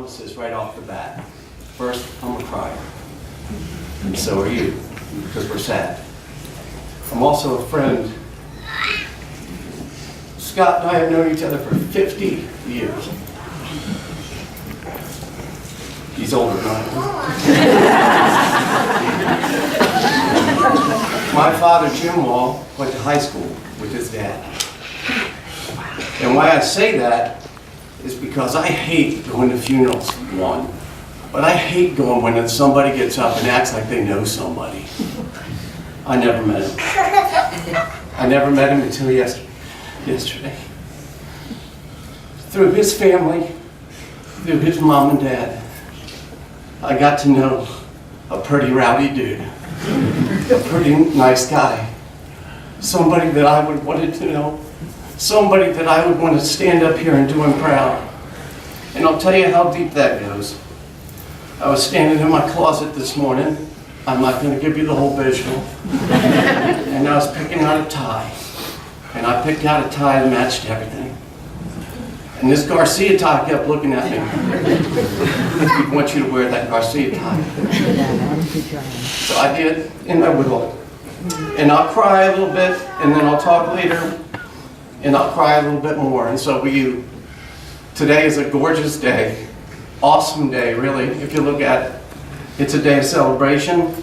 promise this right off the bat. First, I'm a crier. And so are you, because we're sad. I'm also a friend. Scott and I have known each other for 50 years. He's older than I am. My father, Jim Wall, went to high school with his dad. And why I say that is because I hate going to funerals, one. But I hate going when somebody gets up and acts like they know somebody. I never met him. I never met him until yesterday. Through his family, through his mom and dad, I got to know a pretty rowdy dude, a pretty nice guy, somebody that I would wanted to know, somebody that I would want to stand up here and do him proud. And I'll tell you how deep that goes. I was standing in my closet this morning. I'm not going to give you the whole visual. And I was picking out a tie. And I picked out a tie that matched everything. And this Garcia tie kept looking at me. We want you to wear that Garcia tie. So I did, and I will. And I'll cry a little bit, and then I'll talk later, and I'll cry a little bit more, and so will you. Today is a gorgeous day. Awesome day, really, if you look at it. It's a day of celebration.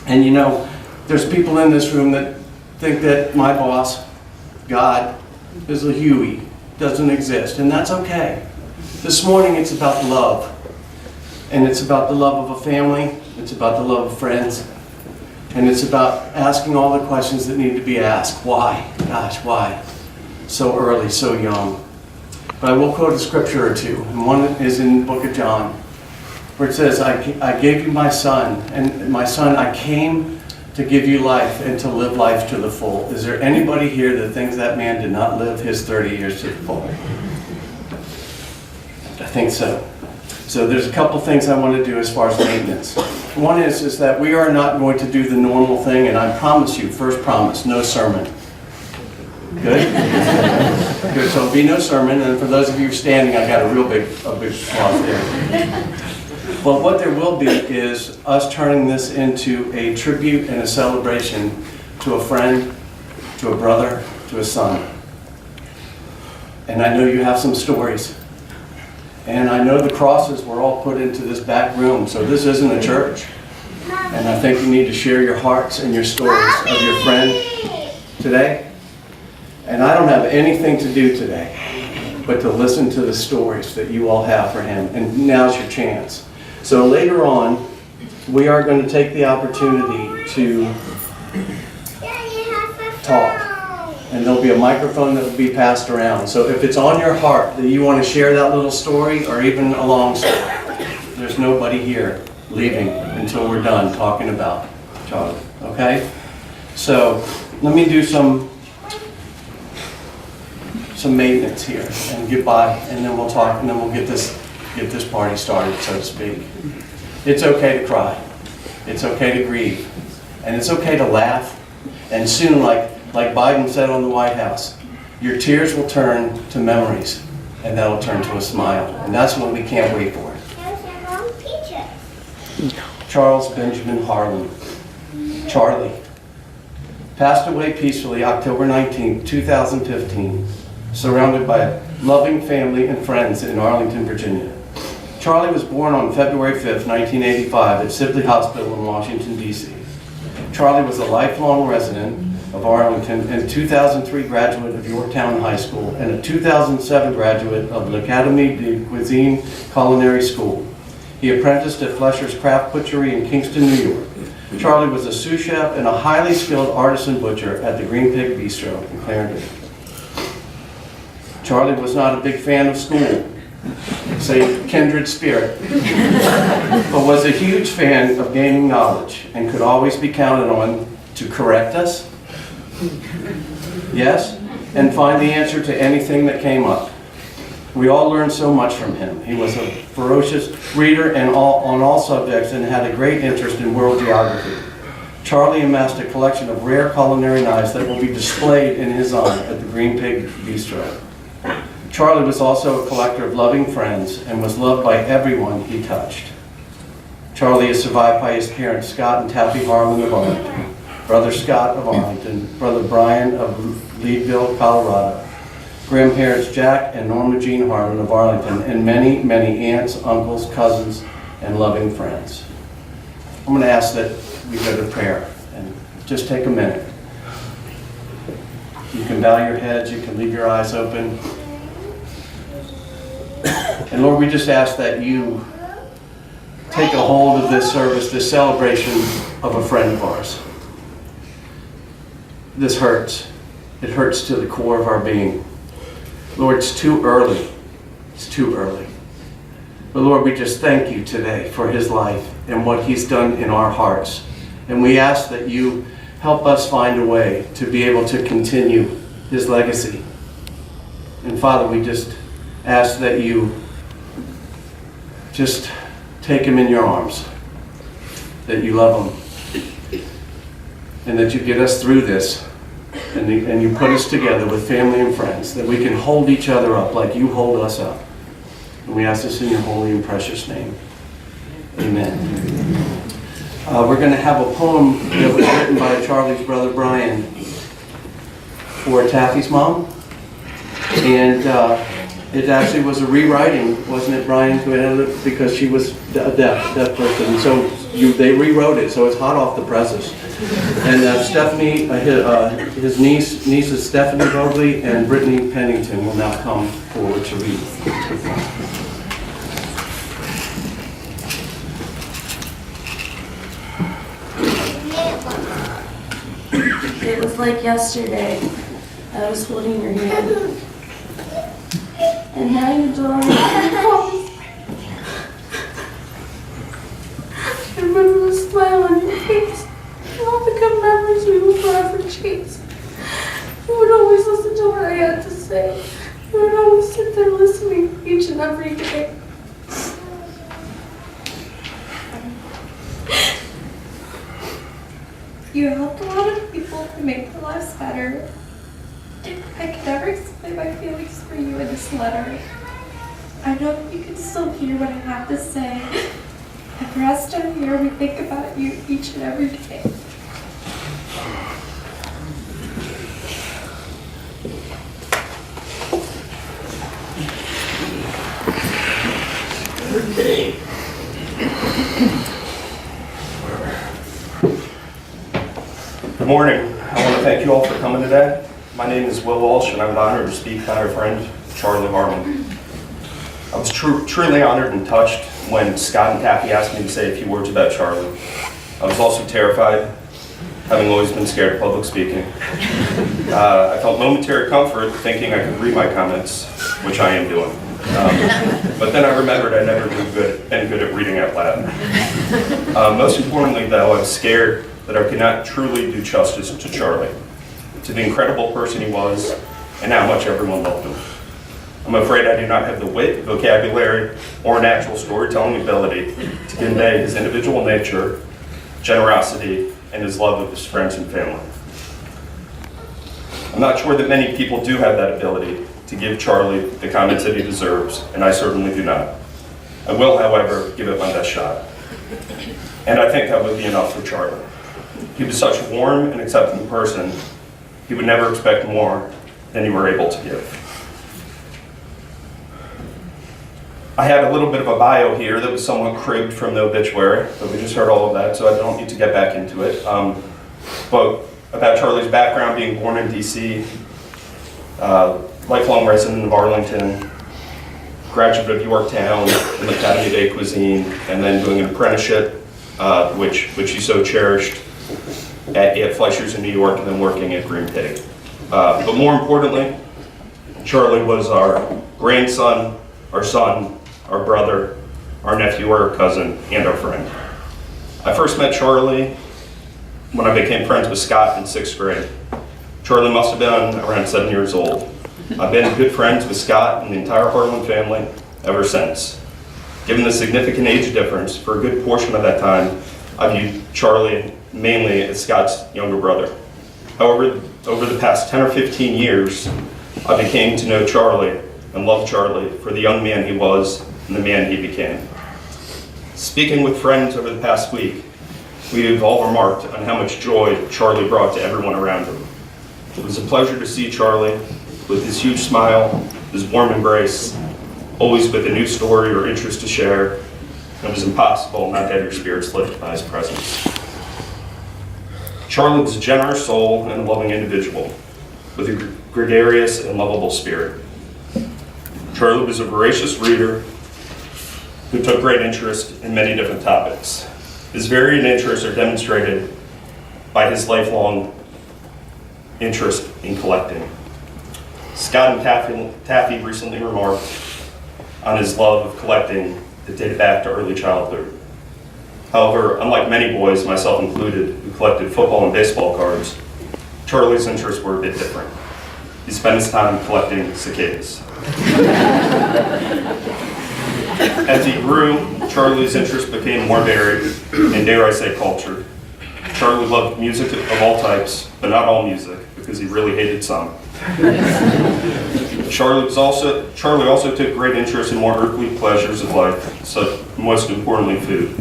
And you know, there's people in this room that think that my boss, God, is a Huey, doesn't exist, and that's okay. This morning it's about love. And it's about the love of a family, it's about the love of friends, and it's about asking all the questions that need to be asked. Why? Gosh, why? So early, so young. But I will quote a scripture or two, and one is in the book of John, where it says, I gave you my son, and my son, I came to give you life and to live life to the full. Is there anybody here that thinks that man did not live his 30 years to the full? I think so. So there's a couple things I want to do as far as maintenance. One is that we are not going to do the normal thing, and I promise you, first promise, no sermon. Good? Good, so it'll be no sermon, and for those of you standing, I got a big applause there. But what there will be is us turning this into a tribute and a celebration to a friend, to a brother, to a son. And I know you have some stories. And I know the crosses were all put into this back room, so this isn't a church. And I think you need to share your hearts and your stories of your friend today. And I don't have anything to do today but to listen to the stories that you all have for him. And now's your chance. So later on, we are going to take the opportunity to talk. And there'll be a microphone that will be passed around. So if it's on your heart that you want to share that little story or even a long story, there's nobody here leaving until we're done talking about Charlie. Okay? So let me do some maintenance here and goodbye, and then we'll talk, and then we'll get this party started, so to speak. It's okay to cry. It's okay to grieve. And it's okay to laugh. And soon, like Biden said on the White House, your tears will turn to memories, and that'll turn to a smile. And that's what we can't wait for. Charles Benjamin Harlan. Charlie. Passed away peacefully October 19, 2015, surrounded by a loving family and friends in Arlington, Virginia. Charlie was born on February 5th, 1985 at Sibley Hospital in Washington, D.C. Charlie was a lifelong resident of Arlington and 2003 graduate of Yorktown High School and a 2007 graduate of l'Académie de Cuisine Culinary School. He apprenticed at Flesher's Craft Butchery in Kingston, New York. Charlie was a sous chef and a highly skilled artisan butcher at the Green Pig Bistro in Clarendon. Charlie was not a big fan of school, say kindred spirit, but was a huge fan of gaining knowledge and could always be counted on to correct us, yes, and find the answer to anything that came up. We all learned so much from him. He was a ferocious reader on all subjects and had a great interest in world geography. Charlie amassed a collection of rare culinary knives that will be displayed in his honor at the Green Pig Bistro. Charlie was also a collector of loving friends and was loved by everyone he touched. Charlie is survived by his parents, Scott and Taffy Harmon of Arlington, Brother Scott of Arlington, Brother Brian of Leadville, Colorado, grandparents Jack and Norma Jean Harmon of Arlington, and many, many aunts, uncles, cousins, and loving friends. I'm going to ask that we go to prayer and just take a minute. You can bow your heads, you can leave your eyes open. And Lord, we just ask that you take a hold of this service, this celebration of a friend of ours. This hurts. It hurts to the core of our being. Lord, it's too early. It's too early. But Lord, we just thank you today for his life and what he's done in our hearts. And we ask that you help us find a way to be able to continue his legacy. And Father, we just ask that you just take him in your arms, that you love him, and that you get us through this, and you put us together with family and friends, that we can hold each other up like you hold us up. And we ask this in your holy and precious name. Amen. We're going to have a poem that was written by Charlie's brother Brian for Taffy's mom. And it actually was a rewriting, wasn't it, Brian, who edited it, because she was a deaf person. And so they rewrote it, so it's hot off the presses. And Stephanie, his nieces Stephanie Bogley and Brittany Pennington will now come forward to read. It was like yesterday. I was holding your hand. And now you're doing it. I remember the smile on your face. All the good memories we will forever chase. You would always listen to what I had to say. You would always sit there listening each and every day. You helped a lot of people to make their lives better. I can never explain my feelings for you in this letter. I know that you can still hear what I have to say. And for us down here, we think about you each and every day. Okay. Good morning. I want to thank you all for coming today. My name is Will Walsh, and I'm honored to speak on our friend Charlie Harmon. I was truly honored and touched when Scott and Taffy asked me to say a few words about Charlie. I was also terrified, having always been scared of public speaking. I felt momentary comfort thinking I could read my comments, which I am doing. But then I remembered I never been good at reading out loud. Most importantly, though, I was scared that I could not truly do justice to Charlie, to the incredible person he was, and how much everyone loved him. I'm afraid I do not have the wit, vocabulary, or natural storytelling ability to convey his individual nature, generosity, and his love of his friends and family. I'm not sure that many people do have that ability to give Charlie the comments that he deserves, and I certainly do not. I will, however, give it my best shot. And I think that would be enough for Charlie. He was such a warm and accepting person, he would never expect more than you were able to give. I had a little bit of a bio here that was somewhat cribbed from the obituary, but we just heard all of that, so I don't need to get back into it. But about Charlie's background, being born in DC, lifelong resident of Arlington, graduate of Yorktown in the Academy des Cuisine, and then doing an apprenticeship, which he so cherished at Fleischer's in New York, and then working at Green Pig. But more importantly, Charlie was our grandson, our son, our brother, our nephew, our cousin, and our friend. I first met Charlie when I became friends with Scott in 6th grade. Charlie must have been around 7 years old. I've been good friends with Scott and the entire Harlan family ever since. Given the significant age difference, for a good portion of that time, I viewed Charlie mainly as Scott's younger brother. However, over the past 10 or 15 years, I became to know Charlie and love Charlie for the young man he was and the man he became. Speaking with friends over the past week, we have all remarked on how much joy Charlie brought to everyone around him. It was a pleasure to see Charlie with his huge smile, his warm embrace, always with a new story or interest to share. It was impossible not to have your spirits lifted by his presence. Charlie was a generous soul and a loving individual with a gregarious and lovable spirit. Charlie was a voracious reader who took great interest in many different topics. His varied interests are demonstrated by his lifelong interest in collecting. Scott and Taffy recently remarked on his love of collecting that dated back to early childhood. However, unlike many boys, myself included, who collected football and baseball cards, Charlie's interests were a bit different. He spent his time collecting cicadas. As he grew, Charlie's interest became more varied and, dare I say, cultured. Charlie loved music of all types, but not all music, because he really hated some. Charlie also took great interest in more earthly pleasures of life, such most importantly food.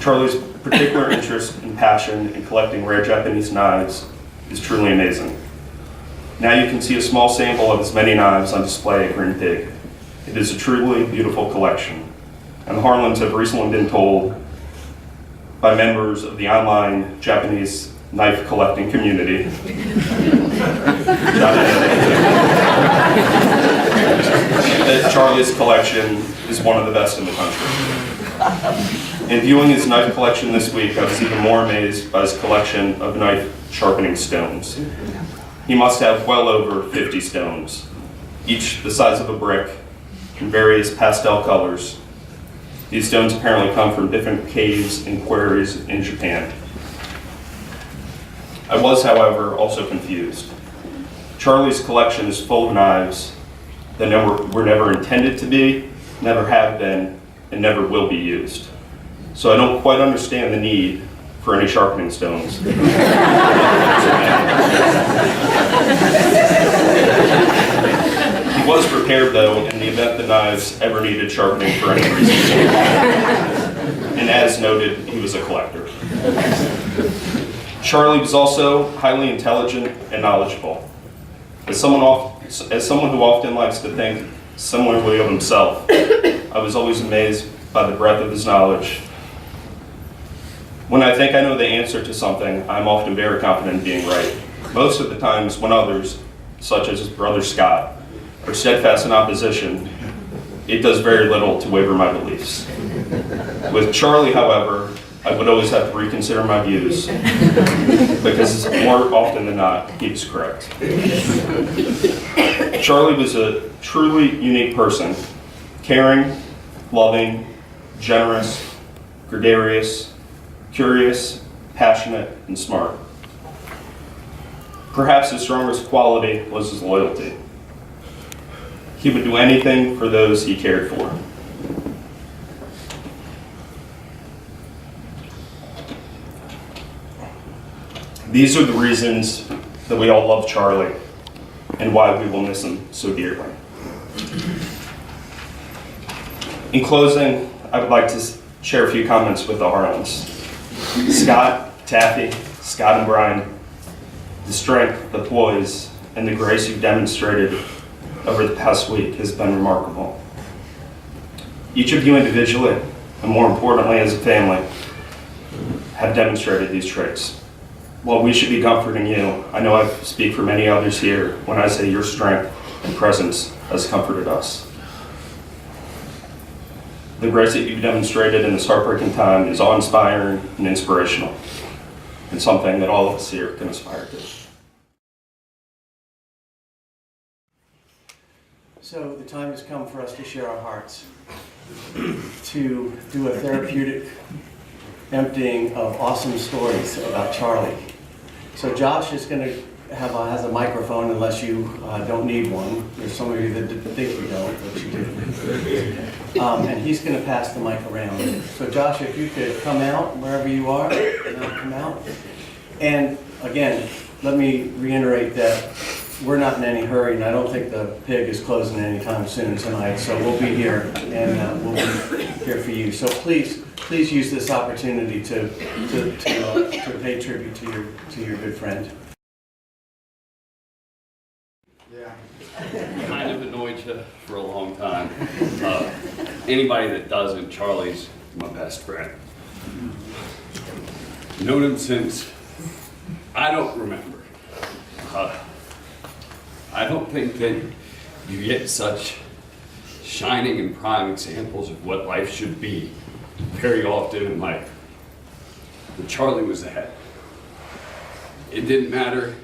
Charlie's particular interest and passion in collecting rare Japanese knives is truly amazing. Now you can see a small sample of his many knives on display at Green Pig. It is a truly beautiful collection, and the Harlans have recently been told by members of the online Japanese knife collecting community that Charlie's collection is one of the best in the country. In viewing his knife collection this week, I was even more amazed by his collection of knife sharpening stones. He must have well over 50 stones, each the size of a brick, in various pastel colors. These stones apparently come from different caves and quarries in Japan. I was, however, also confused. Charlie's collection is full of knives that were never intended to be, never have been, and never will be used. So I don't quite understand the need for any sharpening stones. He was prepared, though, in the event the knives ever needed sharpening for any reason. And as noted, he was a collector. Charlie was also highly intelligent and knowledgeable. As someone who often likes to think similarly of himself, I was always amazed by the breadth of his knowledge. When I think I know the answer to something, I'm often very confident in being right. Most of the times when others, such as his brother Scott, are steadfast in opposition, it does very little to waver my beliefs. With Charlie, however, I would always have to reconsider my views, because more often than not, he was correct. Charlie was a truly unique person, caring, loving, generous, gregarious, curious, passionate, and smart. Perhaps his strongest quality was his loyalty. He would do anything for those he cared for. These are the reasons that we all love Charlie and why we will miss him so dearly. In closing, I would like to share a few comments with the Harlans. Scott, Taffy, Scott and Brian, the strength, the poise, and the grace you've demonstrated over the past week has been remarkable. Each of you individually, and more importantly as a family, have demonstrated these traits. While we should be comforting you, I know I speak for many others here when I say your strength and presence has comforted us. The grace that you've demonstrated in this heartbreaking time is awe-inspiring and inspirational, and something that all of us here can aspire to. So the time has come for us to share our hearts, to do a therapeutic emptying of awesome stories about Charlie. So Josh is going to has a microphone, unless you don't need one. There's some of you that think you don't, but you do. And he's going to pass the mic around. So Josh, if you could come out wherever you are, come out. And again, let me reiterate that we're not in any hurry, and I don't think the pig is closing anytime soon tonight, so we'll be here, and we'll be here for you. So please use this opportunity to pay tribute to your good friend. Yeah. Kind of annoyed you for a long time. Anybody that doesn't, Charlie's my best friend. Known him since I don't remember. I don't think that you get such shining and prime examples of what life should be very often in life. But Charlie was that. It didn't matter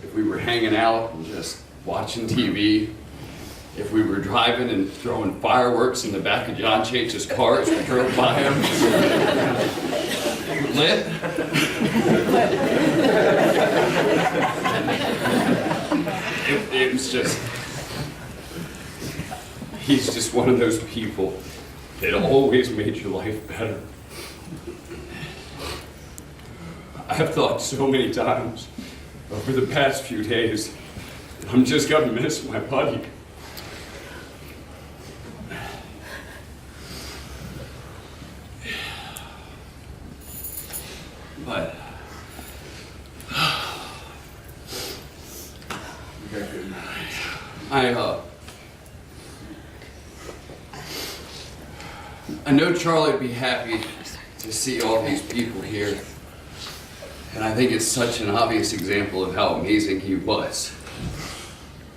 if we were hanging out and just watching TV, if we were driving and throwing fireworks in the back of John Chase's car as we drove by him. Lit. It was just, he's just one of those people that always made your life better. I've thought so many times over the past few days, I'm just gonna miss my buddy. But I know Charlie would be happy to see all these people here. And I think it's such an obvious example of how amazing he was.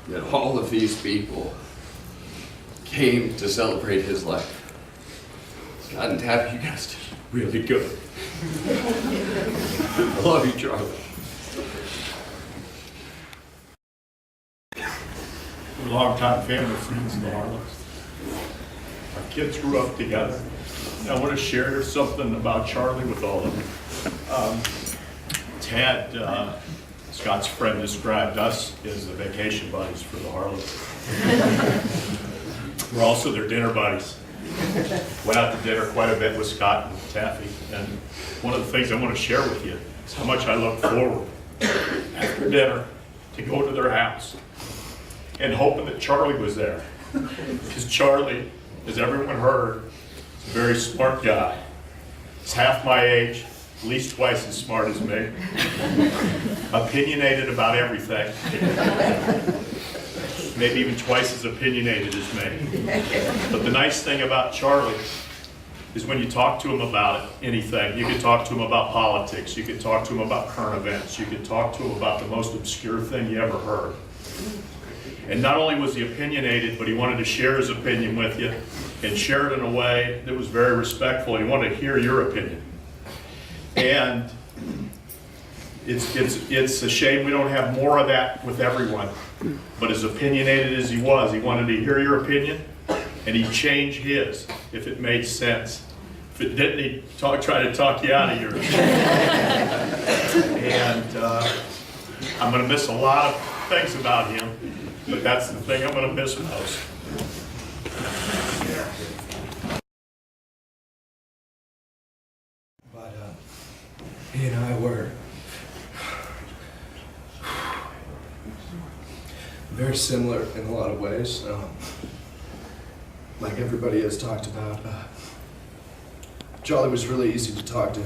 That all of these people came to celebrate his life. God and Tabby, you guys did really good. I love you, Charlie. We're longtime family friends of the Harlows. Our kids grew up together. And I want to share something about Charlie with all of you. Ted, Scott's friend, described us as the vacation buddies for the Harlows. We're also their dinner buddies. Went out to dinner quite a bit with Scott and Taffy. And one of the things I want to share with you is how much I look forward after dinner to go to their house and hoping that Charlie was there. Because Charlie, as everyone heard, is a very smart guy. He's half my age, at least twice as smart as me. Opinionated about everything. Maybe even twice as opinionated as me. But the nice thing about Charlie is when you talk to him about anything, you can talk to him about politics, you can talk to him about current events, you can talk to him about the most obscure thing you ever heard. And not only was he opinionated, but he wanted to share his opinion with you and share it in a way that was very respectful. He wanted to hear your opinion. And it's a shame we don't have more of that with everyone. But as opinionated as he was, he wanted to hear your opinion, and he'd change his if it made sense. If it didn't, he'd try to talk you out of yours. And I'm going to miss a lot of things about him, but that's the thing I'm going to miss most. But he and I were very similar in a lot of ways. Like everybody has talked about, Charlie was really easy to talk to,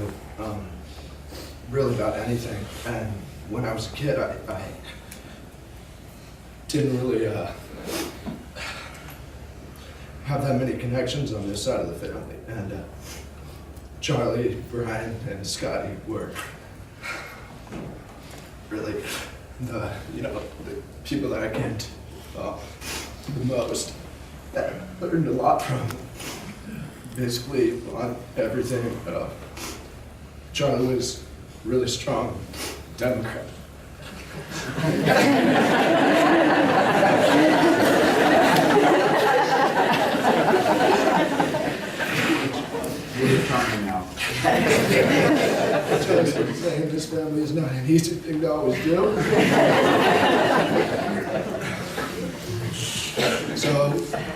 really about anything. And when I was a kid, I didn't really have that many connections on this side of the family. And Charlie, Brian, and Scotty were really the people that I came to the most. That I learned a lot from. Basically, on everything. Charlie was really strong Democrat. You're talking now. Saying this family is not an easy thing to always do. So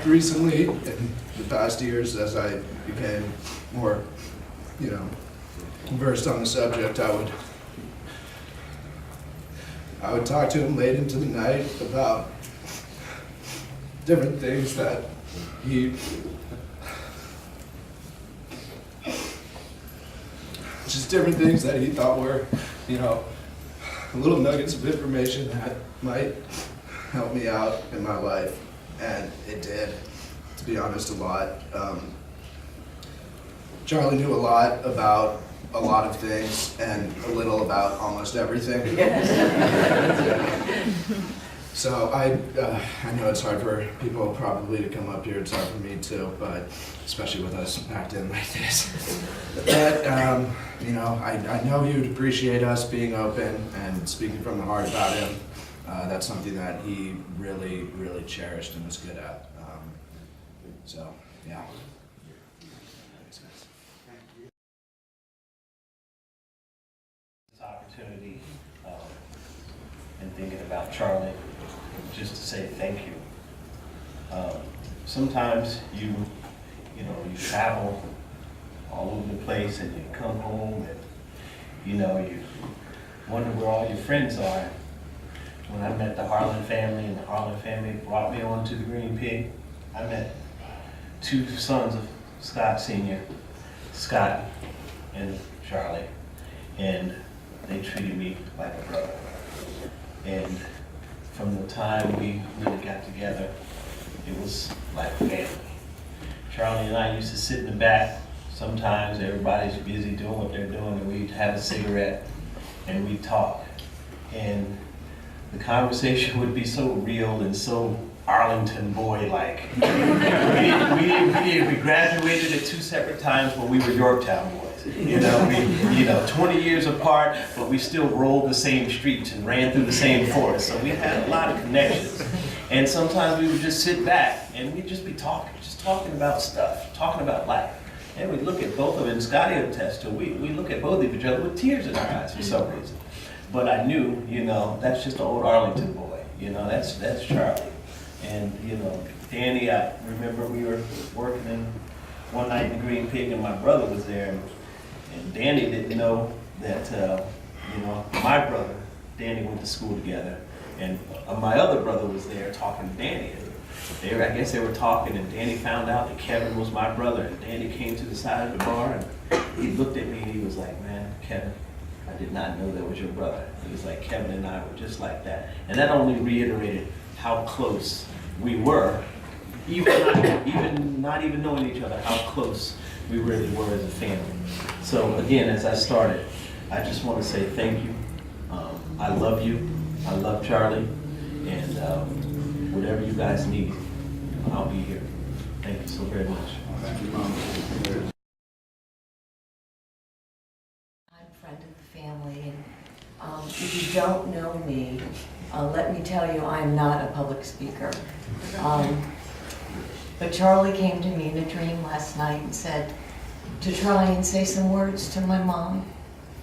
recently, in the past years, as I became more, versed on the subject, I would I would talk to him late into the night about different things that he thought were, little nuggets of information that might help me out in my life, and it did, to be honest, a lot. Charlie knew a lot about a lot of things and a little about almost everything. So I know it's hard for people probably to come up here. It's hard for me too, but especially with us packed in like this. But I know you'd appreciate us being open and speaking from the heart about him. That's something that he really, really cherished and was good at. So yeah. This opportunity and thinking about Charlie, just to say thank you. Sometimes you travel all over the place and you come home and you wonder where all your friends are. When I met the Harlan family and the Harlan family brought me on to the Green Pig, I met two sons of Scott Sr., Scott and Charlie, and they treated me like a brother. And from the time we really got together, it was like family. Charlie and I used to sit in the back. Sometimes everybody's busy doing what they're doing, and we'd have a cigarette and we'd talk. And the conversation would be so real and so Arlington boy-like. We graduated at two separate times, but we were Yorktown boys. 20 years apart, but we still rolled the same streets and ran through the same forest. So we had a lot of connections. And sometimes we would just sit back and we'd just be talking about stuff, talking about life. And we'd look at both of them, and Scotty would attest to, we look at both of each other with tears in our eyes for some reason. But I knew, that's just an old Arlington boy. That's Charlie. And, Danny, I remember we were working in one night in the Green Pig and my brother was there. And Danny didn't know that, my brother, Danny went to school together. And my other brother was there talking to Danny. I guess they were talking and Danny found out that Kevin was my brother. And Danny came to the side of the bar and he looked at me and he was like, man, Kevin, I did not know that was your brother. He was like, Kevin and I were just like that. And that only reiterated how close we were, not even knowing each other, how close we really were as a family. So again, as I started, I just want to say thank you. I love you. I love Charlie. And whatever you guys need, I'll be here. Thank you so very much. Thank you, Mom. I'm a friend of the family, and if you don't know me, let me tell you, I'm not a public speaker. But Charlie came to me in a dream last night and said to try and say some words to my mom,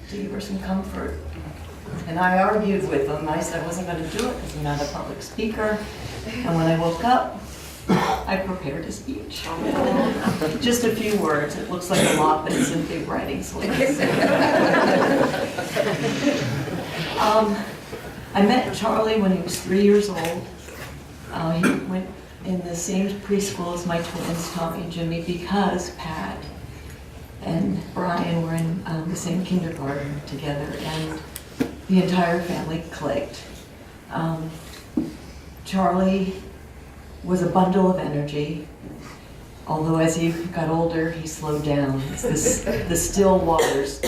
to give her some comfort. And I argued with him. I said I wasn't going to do it because I'm not a public speaker. And when I woke up, I prepared a speech. Just a few words. It looks like a lot, but it's in big writing, so I met Charlie when he was 3 years old. He went in the same preschool as my twins, Tommy and Jimmy, because Pat and Brian were in the same kindergarten together, and the entire family clicked. Charlie was a bundle of energy, although as he got older, he slowed down. The still waters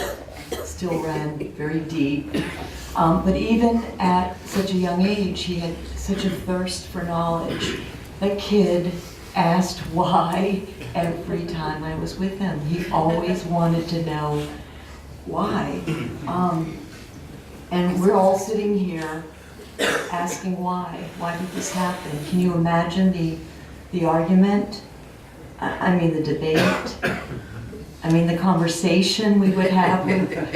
still ran very deep. But even at such a young age, he had such a thirst for knowledge. That kid asked why every time I was with him. He always wanted to know why. And we're all sitting here asking why. Why did this happen? Can you imagine the argument? I mean, the debate? I mean, the conversation we would have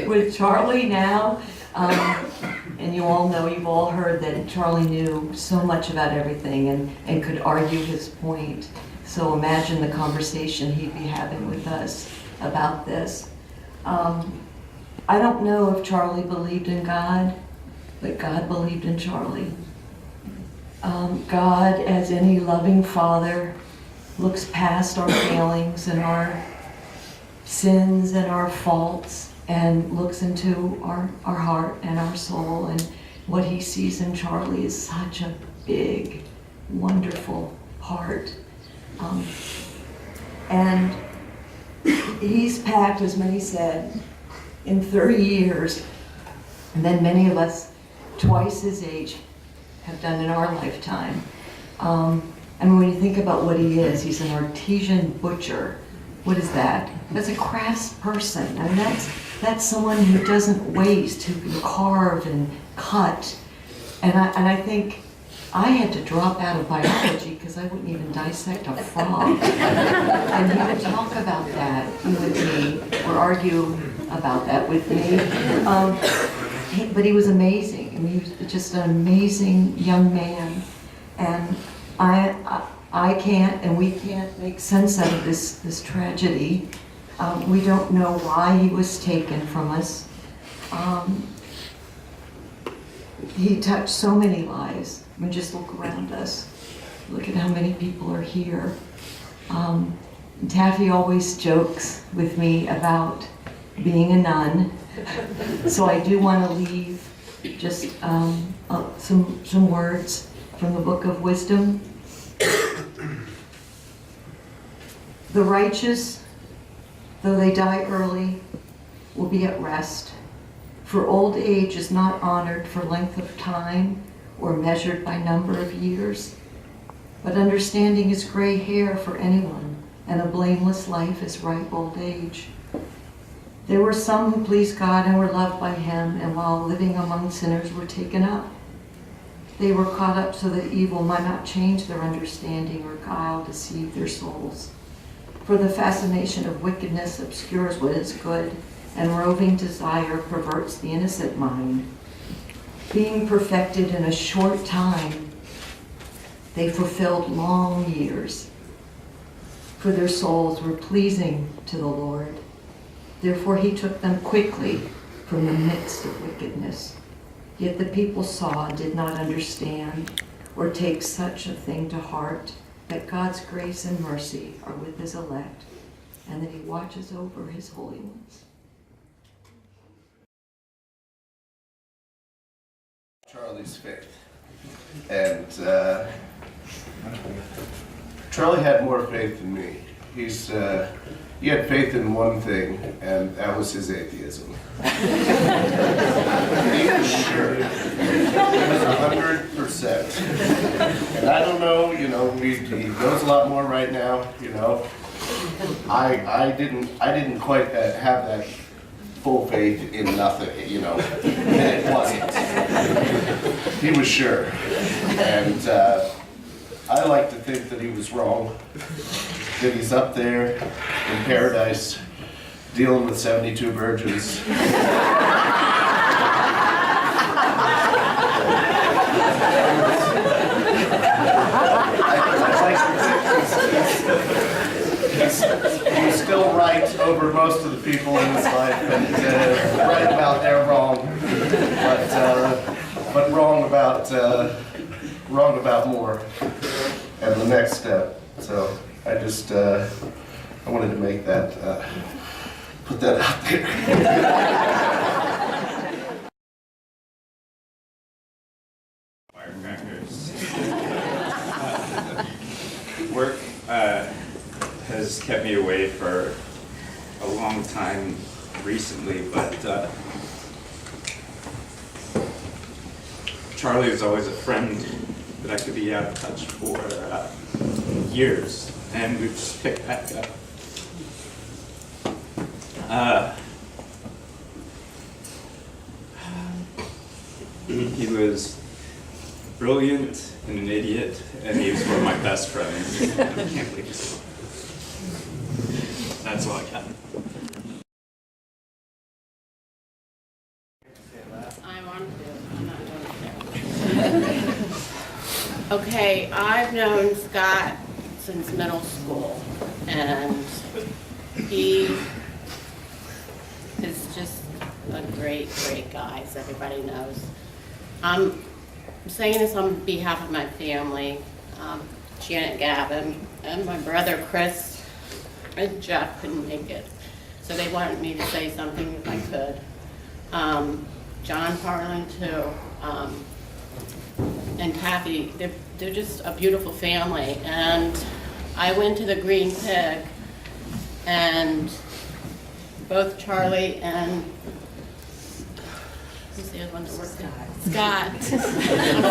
with Charlie now? And you all know, you've all heard that Charlie knew so much about everything and could argue his point. So imagine the conversation he'd be having with us about this. I don't know if Charlie believed in God. but God believed in Charlie. God, as any loving father, looks past our failings and our sins and our faults and looks into our heart and our soul. And what he sees in Charlie is such a big, wonderful heart. And he's packed, as many said, in 30 years, and then many of us twice his age have done in our lifetime. I mean, when you think about what he is, he's an artisan butcher. What is that? That's a crafts person. I mean, that's someone who doesn't waste, who can carve and cut. And I think I had to drop out of biology because I wouldn't even dissect a frog. And he would talk about that with me, or argue about that with me. But he was amazing. I mean, he was just an amazing young man. And I can't, and we can't make sense out of this tragedy. We don't know why he was taken from us. He touched so many lives. I mean, just look around us. Look at how many people are here. Taffy always jokes with me about being a nun. So I do want to leave just some words from the Book of Wisdom. The righteous, though they die early, will be at rest. For old age is not honored for length of time or measured by number of years. But understanding is gray hair for anyone, and a blameless life is ripe old age. There were some who pleased God and were loved by him, and while living among sinners were taken up. They were caught up so that evil might not change their understanding or guile deceive their souls. For the fascination of wickedness obscures what is good, and roving desire perverts the innocent mind. Being perfected in a short time, they fulfilled long years, for their souls were pleasing to the Lord. Therefore he took them quickly from the midst of wickedness. Yet the people saw and did not understand or take such a thing to heart, that God's grace and mercy are with his elect, and that he watches over his holy ones. Charlie's faith. And Charlie had more faith than me. He had faith in one thing, and that was his atheism. He was sure. He was 100%. And I don't know, he knows a lot more right now, I didn't quite have that full faith in nothing, and it wasn't. He was sure. And I like to think that he was wrong, that he's up there in paradise dealing with 72 virgins. He's still right over most of the people in his life, and right about they're wrong, but wrong about more, and the next step. So I just I wanted to make that put that out there. Firecrackers. Work has kept me away for a long time recently, but Charlie was always a friend that I could be out of touch for years, and we've just picked back up. He was brilliant and an idiot, and he was one of my best friends. I can't believe this. That's all I got. I want to. I'm not doing it. Okay, I've known Scott since middle school, and he is just a great, great guy, as everybody knows. I'm saying this on behalf of my family, Janet Gavin, and my brother Chris and Jeff couldn't make it. So they wanted me to say something if I could. John Harlan too, and Kathy, they're just a beautiful family. And I went to the Green Pig, and both Charlie and who's the other one that worked there? Scott. I'm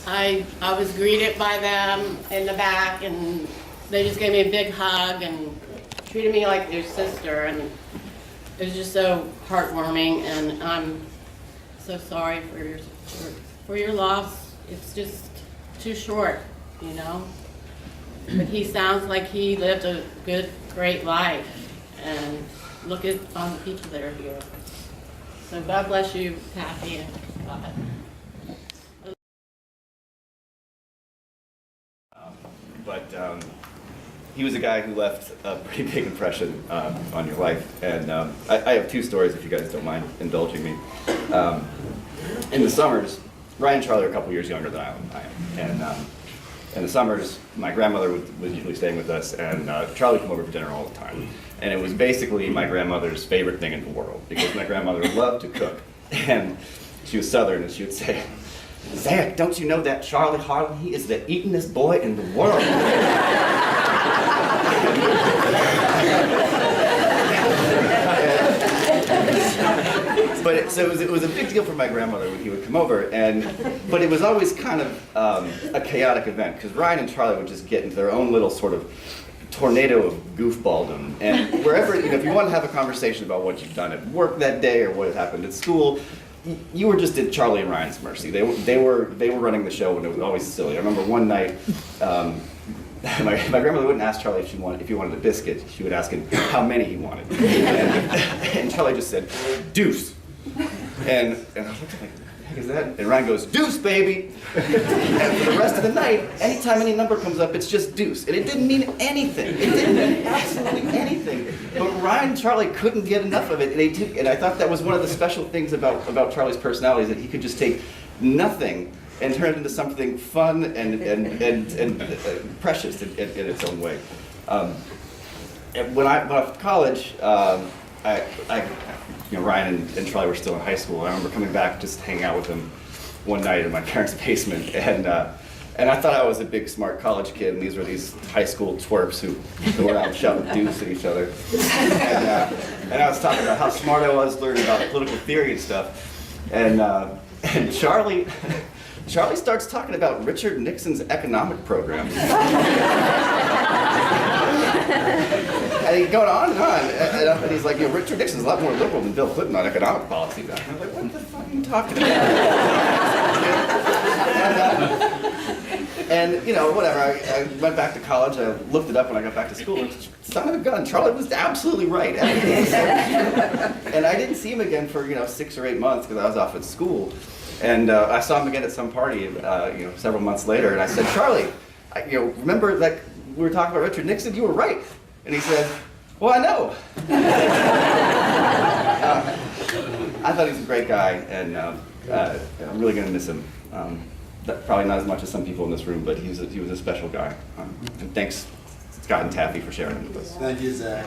sorry. I was greeted by them in the back, and they just gave me a big hug and treated me like their sister, and it was just so heartwarming. And I'm so sorry for your loss. It's just too short, you know. But he sounds like he lived a good, great life, and look at all the people that are here. So God bless you, Kathy and Scott. But he was a guy who left a pretty big impression on your life. And I have two stories, if you guys don't mind indulging me. In the summers, Ryan and Charlie are a couple years younger than I am. And in the summers, my grandmother was usually staying with us, and Charlie came over for dinner all the time. And it was basically my grandmother's favorite thing in the world, because my grandmother loved to cook. And she was Southern, and she would say, "Zach, don't you know that Charlie Harlan, he is the eatingest boy in the world." But it was a big deal for my grandmother when he would come over, but it was always kind of a chaotic event, because Ryan and Charlie would just get into their own little sort of tornado of goofballdom, and wherever, if you want to have a conversation about what you've done at work that day or what had happened at school, you were just at Charlie and Ryan's mercy. They were running the show, and it was always silly. I remember one night, my grandmother wouldn't ask Charlie if he wanted a biscuit. She would ask him how many he wanted, and Charlie just said, "Deuce." And I was like, "What the heck is that?" And Ryan goes, "Deuce, baby." And for the rest of the night, anytime any number comes up, it's just deuce. And it didn't mean anything. It didn't mean absolutely anything. But Ryan and Charlie couldn't get enough of it. And I thought that was one of the special things about Charlie's personality, is that he could just take nothing and turn it into something fun and precious in its own way. When I went off to college, Ryan and Charlie were still in high school. I remember coming back, just hanging out with them one night in my parents' basement, and I thought I was a big, smart college kid, and these were these high school twerps who were out shouting deuce at each other. And I was talking about how smart I was learning about political theory and stuff, and Charlie starts talking about Richard Nixon's economic program. And he's going on, and he's like, Richard Nixon's a lot more liberal than Bill Clinton on economic policy. And I'm like, what the fuck are you talking about? And whatever, I went back to college, I looked it up when I got back to school, and son of a gun, Charlie was absolutely right. And I didn't see him again for 6 or 8 months, because I was off at school. And I saw him again at some party, several months later, and I said, "Charlie, remember that we were talking about Richard Nixon? You were right." And he said, "Well, I know." I thought he was a great guy, and I'm really going to miss him. Probably not as much as some people in this room, but he was a special guy. And thanks, Scott and Taffy, for sharing him with us. Thank you, Zach.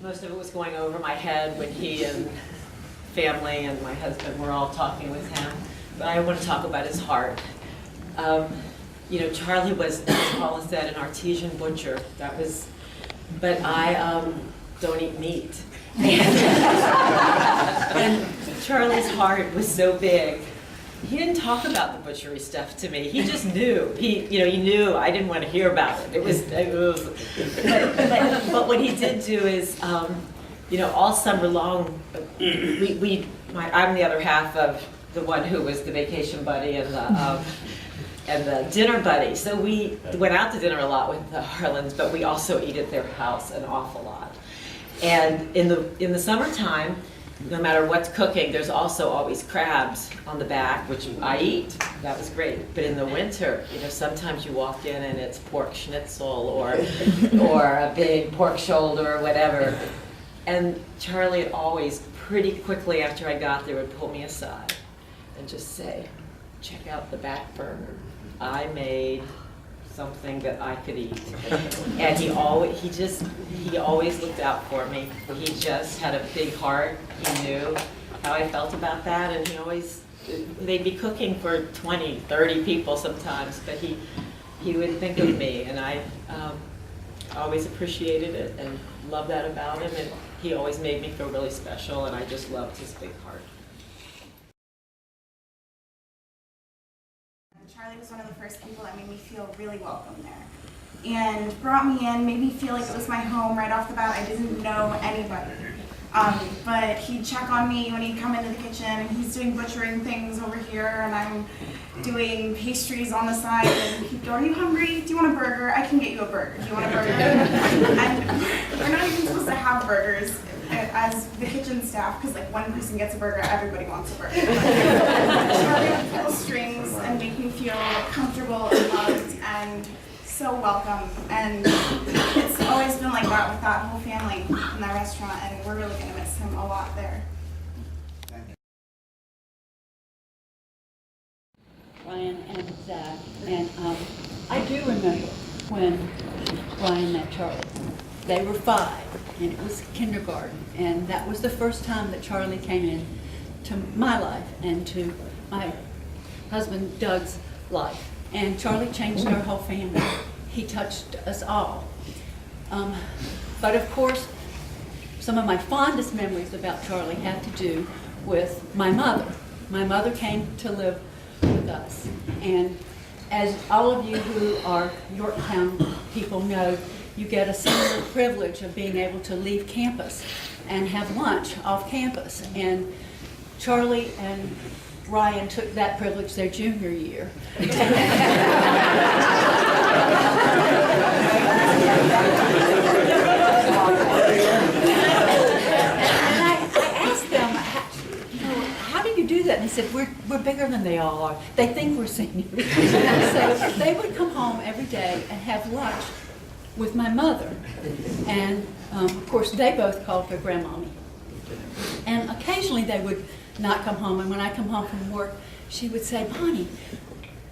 Most of it was going over my head when he and family and my husband were all talking with him. But I want to talk about his heart. Charlie was, as Paula said, an artesian butcher. But I don't eat meat. And Charlie's heart was so big. He didn't talk about the butchery stuff to me. He just knew. He knew I didn't want to hear about it. But what he did do is, all summer long, I'm the other half of the one who was the vacation buddy and the dinner buddy. So we went out to dinner a lot with the Harlans, but we also eat at their house an awful lot. And in the summertime, no matter what's cooking, there's also always crabs on the back, which I eat. That was great. But in the winter, sometimes you walk in and it's pork schnitzel or a big pork shoulder or whatever. And Charlie had always, pretty quickly after I got there, would pull me aside and just say, check out the back burner. I made something that I could eat. And he always looked out for me. He just had a big heart. He knew how I felt about that, and he always, they'd be cooking for 20, 30 people sometimes, but he would think of me, and I always appreciated it and loved that about him, and he always made me feel really special, and I just loved his big heart. Charlie was one of the first people that made me feel really welcome there, and brought me in, made me feel like it was my home right off the bat. I didn't know anybody. But he'd check on me when he'd come into the kitchen, and he's doing butchering things over here, and I'm doing pastries on the side, and he'd go, are you hungry? Do you want a burger? I can get you a burger. Do you want a burger? And we're not even supposed to have burgers as the kitchen staff, because like one person gets a burger, everybody wants a burger. Charlie would pull strings and make me feel comfortable and loved and so welcome, and it's always been like that with that whole family in that restaurant, and we're really going to miss him a lot there. Ryan and Zach, and I do remember when Ryan met Charlie. They were 5, and it was kindergarten, and that was the first time that Charlie came in to my life and to my husband Doug's life. And Charlie changed our whole family. He touched us all. But of course, some of my fondest memories about Charlie have to do with my mother. My mother came to live with us. And as all of you who are Yorktown people know, you get a similar privilege of being able to leave campus and have lunch off campus. And Charlie and Ryan took that privilege their junior year. And I asked them, how do you do that? And they said, we're bigger than they all are. They think we're seniors. So they would come home every day and have lunch with my mother. And of course, they both called her Grandmommy. And occasionally they would not come home, and when I come home from work, she would say, Bonnie,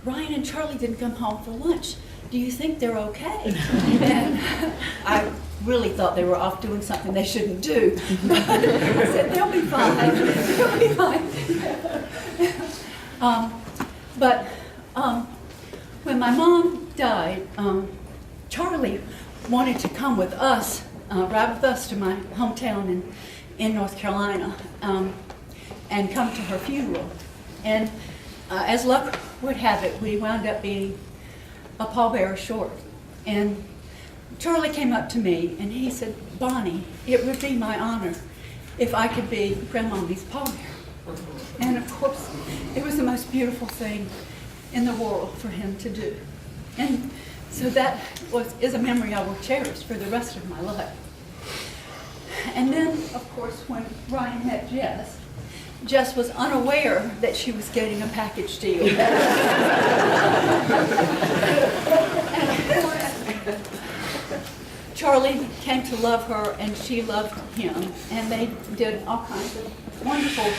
Ryan and Charlie didn't come home for lunch. Do you think they're okay? And I really thought they were off doing something they shouldn't do. But I said, they'll be fine. They'll be fine. When my mom died, Charlie wanted to come with us, ride with us to my hometown in North Carolina. And come to her funeral. And as luck would have it, we wound up being a pallbearer short. And Charlie came up to me and he said, Bonnie, it would be my honor if I could be Grandmommy's pallbearer. And of course, it was the most beautiful thing in the world for him to do. And so that is a memory I will cherish for the rest of my life. And then, of course, when Ryan met Jess was unaware that she was getting a package deal. Charlie came to love her and she loved him, and they did all kinds of wonderful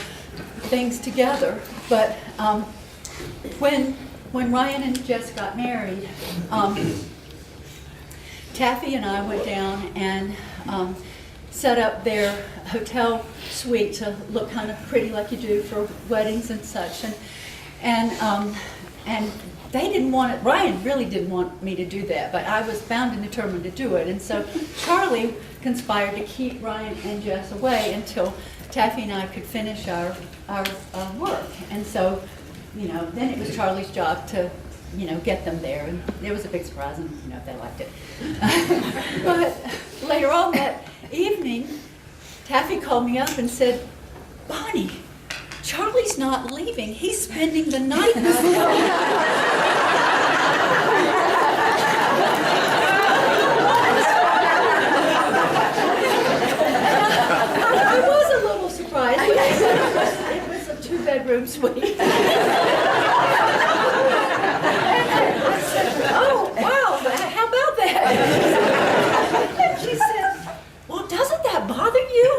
things together. But when Ryan and Jess got married, Taffy and I went down and set up their hotel suite to look kind of pretty like you do for weddings and such. And they didn't want it, Ryan really didn't want me to do that, but I was bound and determined to do it. And so Charlie conspired to keep Ryan and Jess away until Taffy and I could finish our work. And so, then it was Charlie's job to, get them there. And it was a big surprise, and, they liked it. But later on that evening, Taffy called me up and said, Bonnie, Charlie's not leaving. He's spending the night in this I was a little surprised, but it was a 2-bedroom suite. I said, oh, wow, how about that? And she said, well, doesn't that bother you?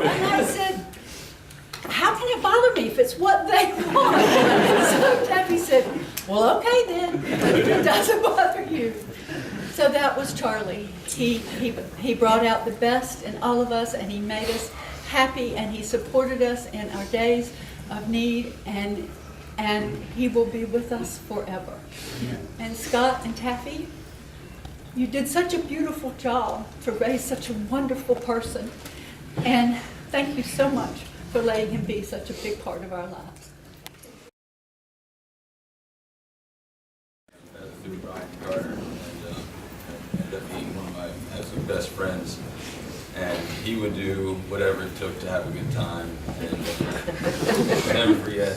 is what they want. So Taffy said, well, okay then, if it doesn't bother you. So that was Charlie. He brought out the best in all of us, and he made us happy, and he supported us in our days of need, and he will be with us forever. And Scott and Taffy, you did such a beautiful job to raise such a wonderful person, and thank you so much for letting him be such a big part of our lives. Through Brian Carter, and ended up being one of my absolute best friends. And he would do whatever it took to have a good time. And I'll never forget,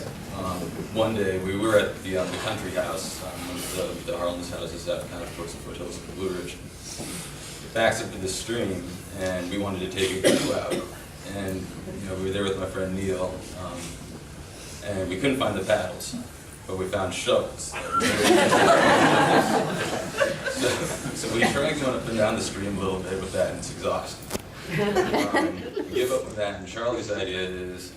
one day we were at the country house, one of the Harlan's houses out kind of towards the foothills of the Blue Ridge. It backs up to the stream, and we wanted to take a canoe out. And we were there with my friend Neil, and we couldn't find the paddles, but we found shovels. So we tried going up and down the stream a little bit with that, and it's exhausting. We give up with that, and Charlie's idea is,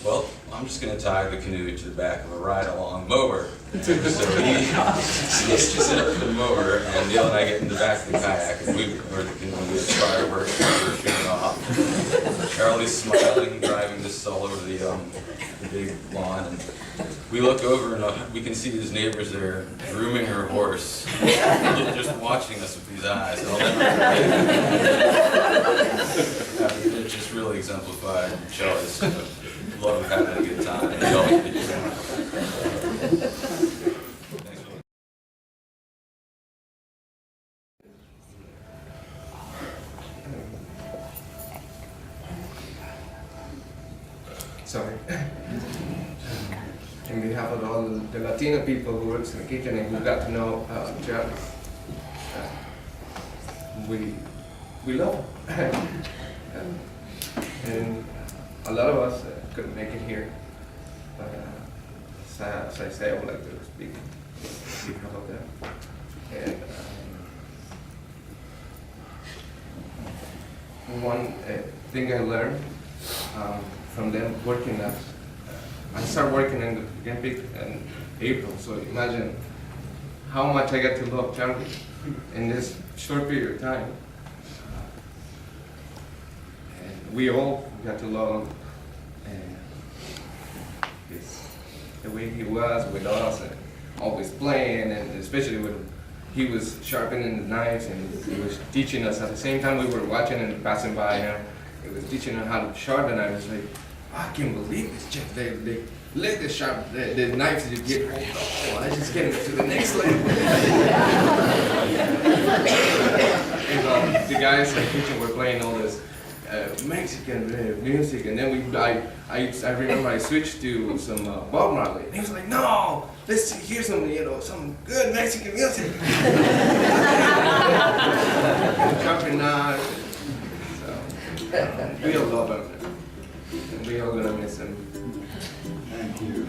well, I'm just going to tie the canoe to the back of a ride-along mower. So he hitches it up to the mower, and Neil and I get in the back of the kayak, and we had fireworks we were shooting off. Charlie's smiling, driving this all over the big lawn, and we look over and we can see his neighbors there grooming her horse, just watching us with these eyes. It just really exemplified Charlie's love of having a good time. And he always did that. Thanks for Sorry. On behalf of all the Latino people who works in the kitchen and who got to know Charlie, we love him. And a lot of us couldn't make it here, but as I say, I would like to speak about that. And one thing I learned from them working at, I started working in the Game Peak in April, so imagine how much I got to love Charlie in this short period of time. And we all got to love him, and the way he was with us, and always playing, and especially when he was sharpening the knives, and he was teaching us at the same time we were watching and passing by him. He was teaching us how to sharpen the knives. Like, I can't believe this chick. They let the knives you get. Oh, I just get it to the next level. And the guys in the kitchen were playing all this Mexican music, and then I remember I switched to some Bob Marley. And he was like, "No, let's hear some good Mexican music." Chopping knives. So we all love him, and we all gonna miss him. Thank you.